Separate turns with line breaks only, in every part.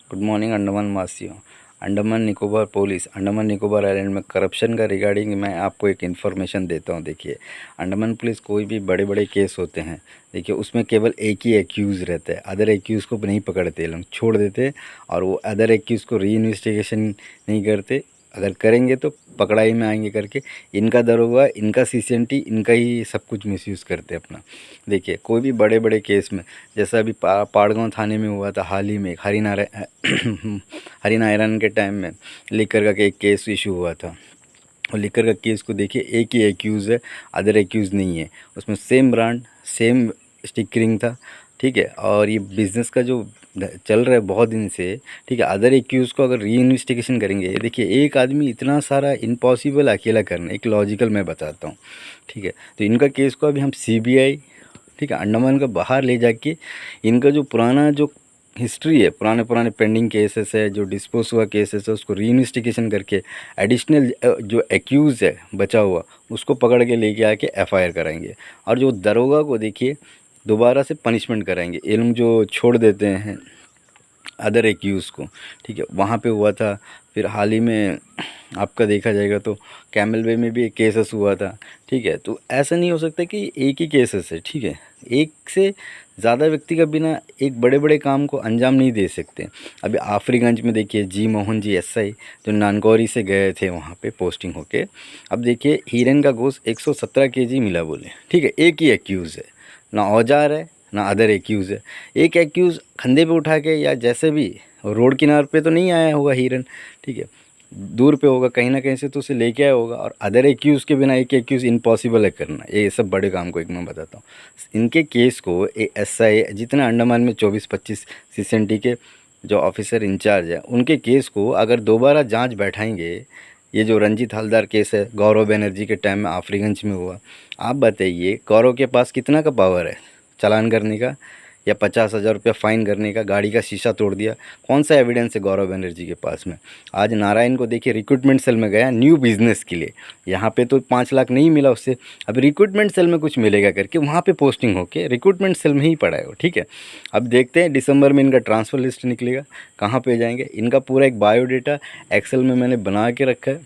Good morning Andaman वासियों। Andaman Nicobar police Andaman Nicobar island में corruption का रिगार्डिंग मैं आपको एक इन्फॉर्मेशन देता हूँ। देखिए, अंडमान पुलिस कोई भी बड़े बड़े केस होते हैं, देखिए उसमें केवल एक ही एक्यूज़ रहता है, अदर एक्यूज़ को नहीं पकड़ते, लोग छोड़ देते और वो अदर एक्यूज़ को री इन्वेस्टिगेशन नहीं करते। अगर करेंगे तो पकड़ाई में आएंगे करके इनका दरोगा, इनका सीसीएनटी, इनका ही सब कुछ मिसयूज़ करते हैं अपना। देखिए, कोई भी बड़े बड़े केस में, जैसा अभी पाड़गांव थाने में हुआ था हाल ही में, हरिनारायण के टाइम में लिकर का एक केस इशू हुआ था। और लिकर का केस को देखिए, एक ही एक्यूज़ है, अदर एक्यूज़ नहीं है। उसमें सेम ब्रांड, सेम स्टिकरिंग था, ठीक है। और ये बिज़नेस का जो चल रहा है बहुत दिन से, ठीक है। अदर एक्यूज़ को अगर री इन्वेस्टिगेशन करेंगे, देखिए एक आदमी इतना सारा इम्पॉसिबल अकेला करना, एक लॉजिकल मैं बताता हूँ, ठीक है। तो इनका केस को अभी हम सीबीआई, ठीक है, अंडमान का बाहर ले जाके इनका जो पुराना जो हिस्ट्री है, पुराने पुराने पेंडिंग केसेस है, जो डिस्पोज हुआ केसेस है, उसको री इन्वेस्टिगेशन करके एडिशनल जो एक्यूज़ है बचा हुआ, उसको पकड़ के लेके आके एफआईआर कराएंगे। और जो दरोगा को देखिए दोबारा से पनिशमेंट कराएंगे। ये लोग जो छोड़ देते हैं अदर एक्यूज़ को, ठीक है, वहाँ पे हुआ था। फिर हाल ही में आपका देखा जाएगा तो कैमल वे में भी एक केसेस हुआ था, ठीक है। तो ऐसा नहीं हो सकता कि एक ही केसेस है, ठीक है। एक से ज़्यादा व्यक्ति का बिना एक बड़े बड़े काम को अंजाम नहीं दे सकते। अभी आफरीगंज में देखिए जी मोहन जी एसआई जो नानकौरी से गए थे वहाँ पे पोस्टिंग होके, अब देखिए हिरन का गोश्त 117 केजी मिला बोले, ठीक है। एक ही एक्यूज़ है, ना औजार है ना अदर एक्यूज़ है। एक एक्यूज़ कंधे पे उठा के या जैसे भी रोड किनार पे तो नहीं आया होगा हिरन, ठीक है, दूर पे होगा, कहीं ना कहीं से तो उसे लेके आया होगा। और अदर एक्यूज़ के बिना एक एक्यूज़ इम्पॉसिबल है करना। ये सब बड़े काम को एक मैं बताता हूँ। इनके केस को एसआई जितने अंडमान में 24-25 सीसीएनटी के जो ऑफिसर इंचार्ज है, उनके केस को अगर दोबारा जांच बैठाएंगे, ये जो रंजीत हलदार केस है गौरव बनर्जी के टाइम में आफरीगंज में हुआ, आप बताइए गौरव के पास कितना का पावर है चालान करने का या 50,000 रुपया फ़ाइन करने का? गाड़ी का शीशा तोड़ दिया, कौन सा एविडेंस है गौरव बनर्जी के पास में? आज नारायण को देखिए रिक्रूटमेंट सेल में गया न्यू बिज़नेस के लिए, यहाँ पे तो 5 लाख नहीं मिला उससे, अब रिक्रूटमेंट सेल में कुछ मिलेगा करके वहाँ पे पोस्टिंग होके रिक्रूटमेंट सेल में ही पड़ा है वो, ठीक है। अब देखते हैं दिसंबर में इनका ट्रांसफ़र लिस्ट निकलेगा, कहाँ पे जाएंगे। इनका पूरा एक बायोडेटा एक्सेल में मैंने बना के रखा है,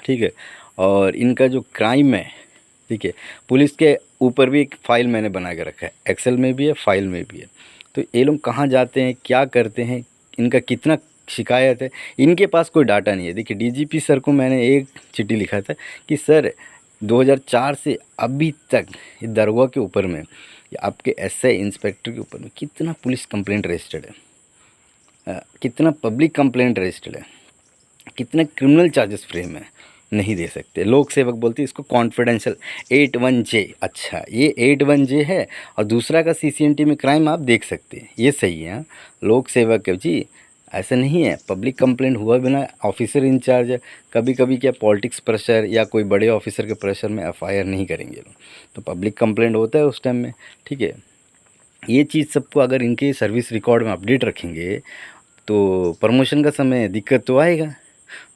ठीक है। और इनका जो क्राइम है, ठीक है, पुलिस के ऊपर भी एक फ़ाइल मैंने बना के रखा है, एक्सेल में भी है, फाइल में भी है। तो ये लोग कहाँ जाते हैं, क्या करते हैं, इनका कितना शिकायत है, इनके पास कोई डाटा नहीं है। देखिए डीजीपी सर को मैंने एक चिट्ठी लिखा था कि सर 2004 से अभी तक ये दरोगा के ऊपर में या आपके एसआई इंस्पेक्टर के ऊपर में कितना पुलिस कंप्लेंट रजिस्टर्ड है, कितना पब्लिक कंप्लेंट रजिस्टर्ड है, कितने क्रिमिनल चार्जेस फ्रेम है, नहीं दे सकते। लोक सेवक बोलती है इसको कॉन्फिडेंशियल 81J। अच्छा, ये 81J है और दूसरा का सीसीएनटी में क्राइम आप देख सकते हैं, ये सही है। हाँ? लोक सेवक है जी, ऐसा नहीं है। पब्लिक कंप्लेंट हुआ बिना ऑफिसर इंचार्ज है, कभी कभी क्या पॉलिटिक्स प्रेशर या कोई बड़े ऑफिसर के प्रेशर में एफआईआर नहीं करेंगे लोग, तो पब्लिक कंप्लेंट होता है उस टाइम में, ठीक है। ये चीज़ सबको अगर इनके सर्विस रिकॉर्ड में अपडेट रखेंगे तो प्रमोशन का समय दिक्कत तो आएगा।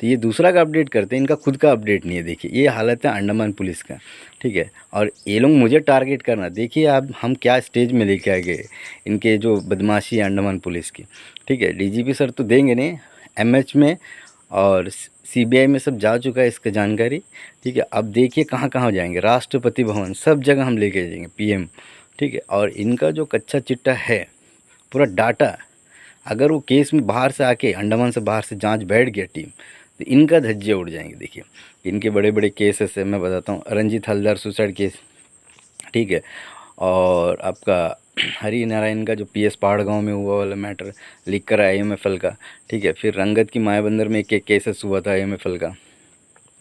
तो ये दूसरा का अपडेट करते हैं, इनका खुद का अपडेट नहीं है। देखिए ये हालत है अंडमान पुलिस का, ठीक है। और ये लोग मुझे टारगेट करना, देखिए आप हम क्या स्टेज में लेके आ गए इनके जो बदमाशी है अंडमान पुलिस की, ठीक है। डीजीपी सर तो देंगे नहीं, एमएच में और सीबीआई में सब जा चुका है इसका जानकारी, ठीक है। अब देखिए कहाँ कहाँ जाएंगे, राष्ट्रपति भवन सब जगह हम लेके जाएंगे, पीएम, ठीक है। और इनका जो कच्चा चिट्टा है पूरा डाटा, अगर वो केस में बाहर से आके अंडमान से बाहर से जांच बैठ गया टीम, तो इनका धज्जे उड़ जाएंगे। देखिए इनके बड़े बड़े केसेस है, मैं बताता हूँ। रंजीत हलदार सुसाइड केस, ठीक है। और आपका हरि नारायण का जो पीएस पहाड़ गांव में हुआ वाला मैटर लिख कर आईएमएफएल का, ठीक है। फिर रंगत की मायाबंदर में एक केसेस हुआ था आईएमएफएल का,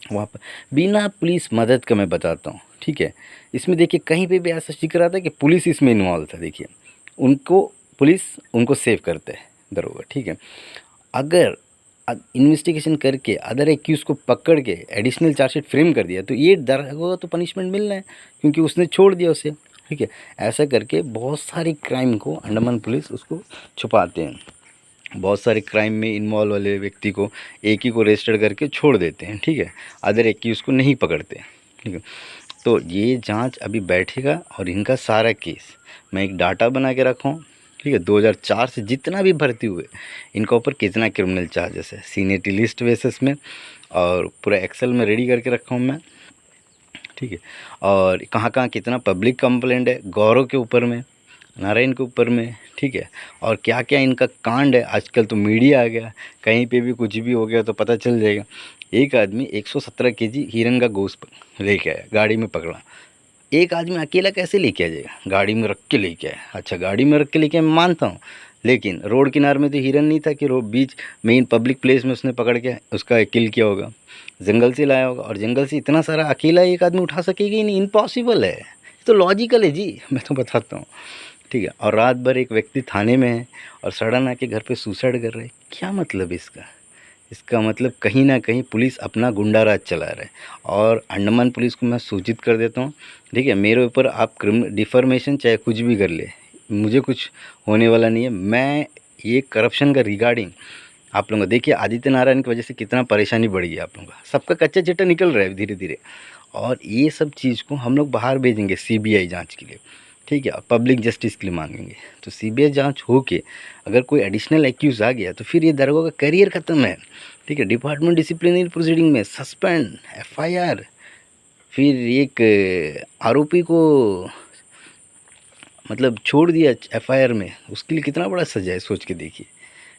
वहाँ पर बिना पुलिस मदद का मैं बताता हूँ, ठीक है। इसमें देखिए कहीं पे भी ऐसा दिख रहा था कि पुलिस इसमें इन्वॉल्व था। देखिए उनको पुलिस उनको सेव करते हैं दरोगा, ठीक है। अगर इन्वेस्टिगेशन करके अदर एक्यूज़ को पकड़ के एडिशनल चार्जशीट फ्रेम कर दिया तो ये दरोगा तो पनिशमेंट मिलना है, क्योंकि उसने छोड़ दिया उसे, ठीक है। ऐसा करके बहुत सारी क्राइम को अंडमान पुलिस उसको छुपाते हैं, बहुत सारे क्राइम में इन्वॉल्व वाले व्यक्ति को एक ही को रजिस्टर करके छोड़ देते हैं, ठीक है। अदर एक्यूज़ को नहीं पकड़ते, ठीक है। तो ये जांच अभी बैठेगा और इनका सारा केस मैं एक डाटा बना के रखा हूँ, ठीक है, 2004 से जितना भी भर्ती हुए इनका ऊपर कितना क्रिमिनल चार्जेस है, सीनियरिटी लिस्ट बेसिस में, और पूरा एक्सेल में रेडी करके रखा हूँ मैं, ठीक है। और कहाँ कहाँ कितना पब्लिक कंप्लेंट है, गौरव के ऊपर में, नारायण के ऊपर में, ठीक है। और क्या क्या इनका कांड है, आजकल तो मीडिया आ गया, कहीं पे भी कुछ भी हो गया तो पता चल जाएगा। एक आदमी 117 केजी हिरन का गोश्त लेके आया, गाड़ी में पकड़ा। एक आदमी अकेला कैसे लेके आ जाएगा, गाड़ी में रख के लेके आया, अच्छा गाड़ी में रख के लेके मैं मानता हूँ, लेकिन रोड किनारे में तो हिरन नहीं था कि रोड बीच मेन पब्लिक प्लेस में उसने पकड़ के उसका किल किया होगा, जंगल से लाया होगा। और जंगल से इतना सारा अकेला एक आदमी उठा सकेगा ही नहीं, इम्पॉसिबल है। तो लॉजिकल है जी, मैं तो बताता हूँ, ठीक है। और रात भर एक व्यक्ति थाने में है और सडन आके घर पे सुसाइड कर रहा है, क्या मतलब इसका? इसका मतलब कहीं ना कहीं पुलिस अपना गुंडा राज चला रहा है। और अंडमान पुलिस को मैं सूचित कर देता हूँ, ठीक है, मेरे ऊपर आप डिफॉर्मेशन चाहे कुछ भी कर ले, मुझे कुछ होने वाला नहीं है। मैं ये करप्शन का रिगार्डिंग आप लोगों को देखिए, आदित्य नारायण की वजह से कितना परेशानी बढ़ गई आप लोगों का, सबका कच्चा चिट्टा निकल रहा है धीरे धीरे। और ये सब चीज़ को हम लोग बाहर भेजेंगे सीबीआई जांच के लिए, ठीक है, और पब्लिक जस्टिस के लिए मांगेंगे। तो सीबीआई जांच हो के अगर कोई एडिशनल एक्यूज़ आ गया तो फिर ये दरोगा का करियर ख़त्म है, ठीक है। डिपार्टमेंट डिसिप्लिनरी प्रोसीडिंग में सस्पेंड, एफआईआर, फिर एक आरोपी को मतलब छोड़ दिया एफआईआर में, उसके लिए कितना बड़ा सजा है, सोच के देखिए,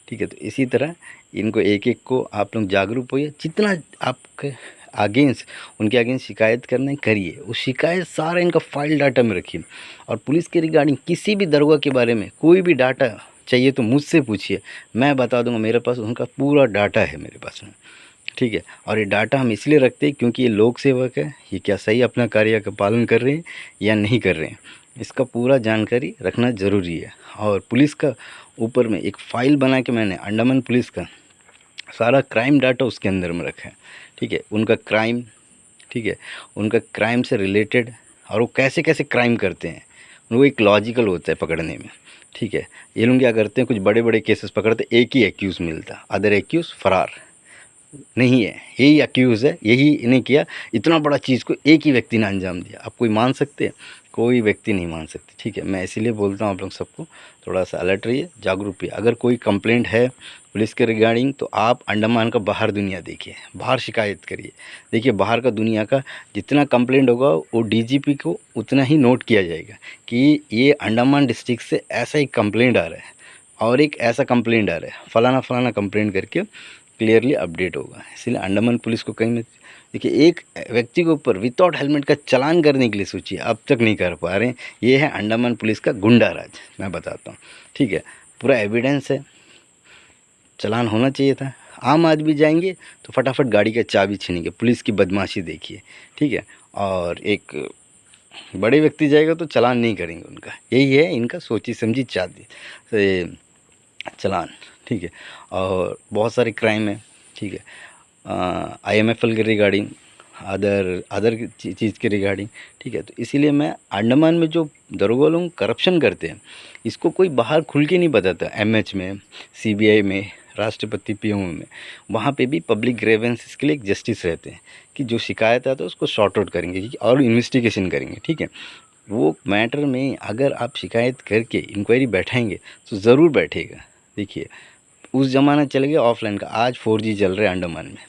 ठीक है। तो इसी तरह इनको एक एक को आप लोग जागरूक होइए, जितना आपके अगेंस्ट उनके अगेंस्ट शिकायत करना है करिए, उस शिकायत सारा इनका फाइल डाटा में रखिए। और पुलिस के रिगार्डिंग किसी भी दरोगा के बारे में कोई भी डाटा चाहिए तो मुझसे पूछिए, मैं बता दूंगा, मेरे पास उनका पूरा डाटा है मेरे पास में, ठीक है। और ये डाटा हम इसलिए रखते हैं क्योंकि ये लोक सेवक है, ये क्या सही अपना कार्य का पालन कर रहे हैं या नहीं कर रहे हैं, इसका पूरा जानकारी रखना ज़रूरी है। और पुलिस का ऊपर में एक फ़ाइल बना के मैंने अंडमान पुलिस का सारा क्राइम डाटा उसके अंदर में रखा है, ठीक है। उनका क्राइम, ठीक है, उनका क्राइम से रिलेटेड, और वो कैसे कैसे क्राइम करते हैं, वो एक लॉजिकल होता है पकड़ने में, ठीक है। ये लोग क्या करते हैं, कुछ बड़े बड़े केसेस पकड़ते, एक ही एक्यूज़ मिलता, अदर एक्यूज़ फरार नहीं है, यही अक्यूज़ है, यही इन्हें किया, इतना बड़ा चीज़ को एक ही व्यक्ति ने अंजाम दिया। आप कोई मान सकते हैं? कोई व्यक्ति नहीं मान सकते, ठीक है। मैं इसीलिए बोलता हूँ आप लोग सबको थोड़ा सा अलर्ट रहिए, जागरूक रहिए। अगर कोई कंप्लेंट है पुलिस के रिगार्डिंग तो आप अंडमान का बाहर दुनिया देखिए, बाहर शिकायत करिए। देखिए बाहर का दुनिया का जितना कंप्लेंट होगा वो डीजीपी को उतना ही नोट किया जाएगा कि ये अंडमान डिस्ट्रिक्ट से ऐसा एक कंप्लेंट आ रहा है और एक ऐसा कंप्लेंट आ रहा है, फलाना फलाना कंप्लेंट करके क्लियरली अपडेट होगा। इसलिए अंडमान पुलिस को कहीं में देखिए, एक व्यक्ति के ऊपर विदाउट हेलमेट का चालान करने के लिए सोचिए, अब तक नहीं कर पा रहे हैं। ये है अंडमान पुलिस का गुंडा राज, मैं बताता हूँ, ठीक है। पूरा एविडेंस है, चालान होना चाहिए था। आम आदमी जाएंगे तो फटाफट गाड़ी का चाबी छीनेंगे, पुलिस की बदमाशी देखिए, ठीक है। और एक बड़े व्यक्ति जाएगा तो चालान नहीं करेंगे, उनका यही है, इनका सोची समझी चालान, ठीक है। और बहुत सारे क्राइम है, ठीक है, आईएमएफएल के रिगार्डिंग, अदर चीज़ के रिगार्डिंग, ठीक है। तो इसीलिए मैं अंडमान में जो दरोगा लोग करप्शन करते हैं इसको कोई बाहर खुल के नहीं बताता, एमएच में, सीबीआई में, राष्ट्रपति पीएमओ में, वहाँ पे भी पब्लिक ग्रेवेंसेस के लिए एक जस्टिस रहते हैं कि जो शिकायत आता है उसको सॉर्ट आउट करेंगे और इन्वेस्टिगेशन करेंगे, ठीक है। वो मैटर में अगर आप शिकायत करके इंक्वायरी बैठाएंगे तो ज़रूर बैठेगा। देखिए उस ज़माना चल गया ऑफलाइन का, आज 4G चल रहा है अंडमान में,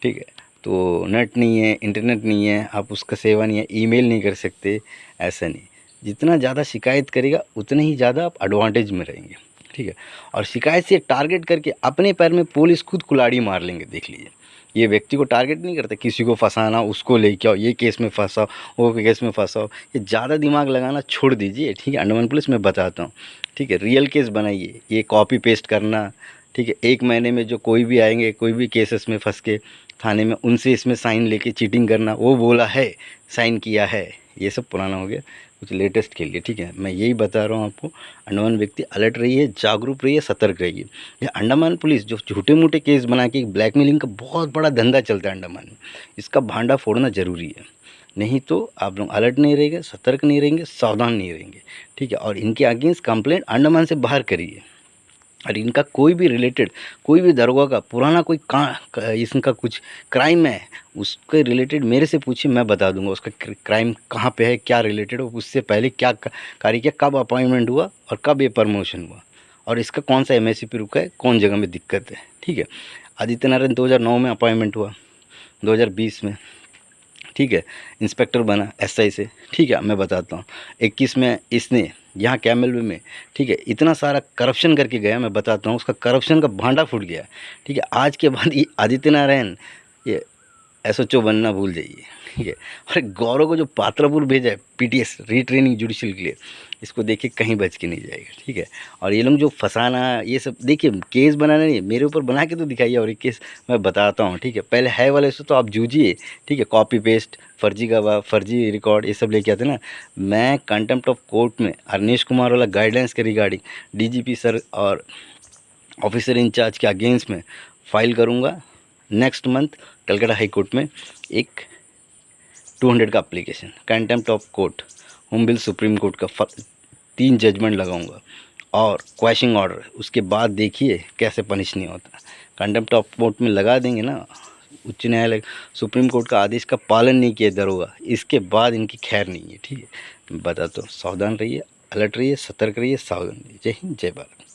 ठीक है। तो नेट नहीं है, इंटरनेट नहीं है, आप उसका सेवा नहीं है, ईमेल नहीं कर सकते, ऐसा नहीं। जितना ज़्यादा शिकायत करेगा उतने ही ज़्यादा आप एडवांटेज में रहेंगे, ठीक है। और शिकायत से टारगेट करके अपने पैर में पुलिस खुद कुल्हाड़ी मार लेंगे, देख लीजिए। ये व्यक्ति को टारगेट नहीं करता, किसी को फंसाना, उसको लेके आओ, ये केस में फंसाओ, वो केस में फंसाओ, ये ज़्यादा दिमाग लगाना छोड़ दीजिए, ठीक है। अंडमान पुलिस में बताता हूँ, ठीक है, रियल केस बनाइए, ये कॉपी पेस्ट करना, ठीक है। 1 महीने में जो कोई भी आएंगे, कोई भी केसेस में फंस के थाने में, उनसे इसमें साइन लेके चीटिंग करना, वो बोला है साइन किया है, ये सब पुराना हो गया, कुछ लेटेस्ट के लिए, ठीक है। मैं यही बता रहा हूँ आपको, अंडमान व्यक्ति अलर्ट रहिए, जागरूक रहिए, सतर्क रहिए। ये अंडमान पुलिस जो छोटे मोटे केस बना के ब्लैकमेलिंग का बहुत बड़ा धंधा चलता है अंडमान में, इसका भांडा फोड़ना ज़रूरी है, नहीं तो आप लोग अलर्ट नहीं रहेंगे, सतर्क नहीं रहेंगे, सावधान नहीं रहेंगे, ठीक है। और इनके अगेंस्ट कंप्लेंट अंडमान से बाहर करिए, और इनका कोई भी रिलेटेड, कोई भी दरोगा का पुराना कोई इनका कुछ क्राइम है, उसके रिलेटेड मेरे से पूछिए, मैं बता दूंगा उसका क्राइम कहाँ पे है, क्या रिलेटेड हो, उससे पहले क्या कार्य किया, कब अपॉइंटमेंट हुआ और कब ये प्रमोशन हुआ, और इसका कौन सा MSc पे रुका है, कौन जगह में दिक्कत है। ठीक है, आदित्य नारायण 2009 में अपॉइंटमेंट हुआ, 2020 में, ठीक है, इंस्पेक्टर बना SI से। ठीक है, मैं बताता हूँ 21 में इसने यहाँ कैमल में, ठीक है, इतना सारा करप्शन करके गया, मैं बताता हूँ, उसका करप्शन का भांडा फूट गया। ठीक है, आज के बाद ये आदित्य नारायण ये SHO बनना भूल जाइए। ठीक है, और गौरव को जो पात्रापुर भेजा है PTS रीट्रेनिंग जुडिशियल के लिए, इसको देखिए कहीं बच के नहीं जाएगा। ठीक है, और ये लोग जो फंसाना ये सब, देखिए केस बनाना नहीं, मेरे ऊपर बना के तो दिखाइए, और एक केस मैं बताता हूँ। ठीक है, पहले है वाले से तो आप जूझिए। ठीक है, कॉपी पेस्ट, फर्जी गवाह, फर्जी रिकॉर्ड, ये सब लेके आते ना। मैं कंटेम्प्ट ऑफ कोर्ट में अरनेश कुमार वाला गाइडेंस के रिगार्डिंग DGP सर और ऑफिसर इंचार्ज के अगेंस्ट में फाइल करूँगा next month Calcutta high court में। एक 200 का application, contempt of court, home bill, supreme court का 3 जजमेंट लगाऊंगा और क्वैशिंग ऑर्डर, उसके बाद देखिए कैसे पनिश नहीं होता। कंटेम्प्ट ऑफ कोर्ट में लगा देंगे ना, उच्च न्यायालय सुप्रीम कोर्ट का आदेश का पालन नहीं किया दरोगा, इसके बाद इनकी खैर नहीं है। ठीक है, मैं बताता हूँ, सावधान रहिए, अलर्ट रहिए, सतर्क रहिए, सावधान रहिए। जय हिंद, जय भारत।